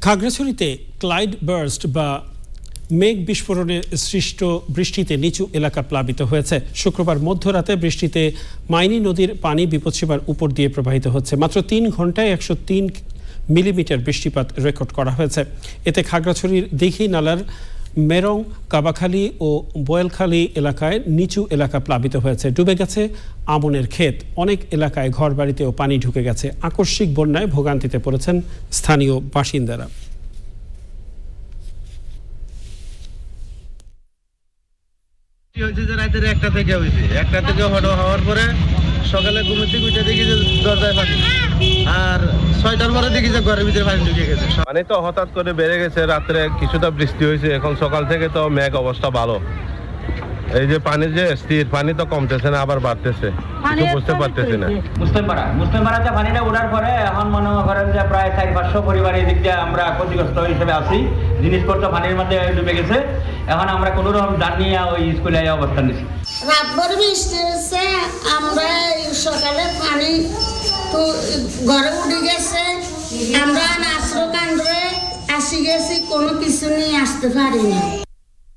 খাগড়াছড়িতে Clyde burst বা মেঘ বিস্ফোরণে সৃষ্ট বৃষ্টিতে নিচু এলাকা প্লাবিত হয়েছে। শুক্রবার মধ্যরাতে বৃষ্টিতে মাইনী নদীর পানি বিপদসীমার উপর দিয়ে প্রবাহিত হচ্ছে। মাত্র ৩ ঘন্টায় ১০৩ মিলিমিটার বৃষ্টিপাত রেকর্ড করা হয়েছে। এতে খাগড়াছড়ির দিঘি নালার মেরং, কাবাখালী ও বয়েলখালী এলাকায় নিচু এলাকা প্লাবিত হয়েছে। ডুবে গেছে আমনের ক্ষেত। অনেক এলাকায় ঘরবাড়িতেও পানি ঢুকে গেছে। আকস্মিক বন্যায় ভোগান্তিতে পড়েছেন স্থানীয় বাসিন্দারা। রাতের 1টা থেকে হয়েছে। 1টা থেকে হওয়ার পরে সকালে ঘুম থেকে উঠে দেখি যে দরজায় পানি, আর 6টার পরে দেখি যে ঘরের ভিতরে পানি ঢুকে গেছে। পানি তো হঠাৎ করে বেড়ে গেছে, রাত্রে কিছুটা বৃষ্টি হয়েছে, এখন সকাল থেকে তো মেঘ অবস্থা ভালো। এই যে পানি যে স্থির, পানি তো কমতেছে না আবার বাড়তেছে, কিছু বুঝতে পারতেছি না। মুসলিমপাড়াতে পানিটা ওঠার পরে এখন মনে করেন যে প্রায় 400-500 পরিবার এই দিক দিয়ে আমরা ক্ষতিগ্রস্ত হিসেবে আছি। জিনিসপত্র পানির মধ্যে ডুবে গেছে। এখন আমরা কোনো রকম যান নিয়ে ওই স্কুলে অবস্থান নিচ্ছি। রাতভর বৃষ্টি হচ্ছে, আমরা সকালে পানি তো ঘরে উঠে গেছে, আমরা আশ্রয় কেন্দ্রে আসি গেছি, কোনো কিছু নিয়ে আসতে পারিনি।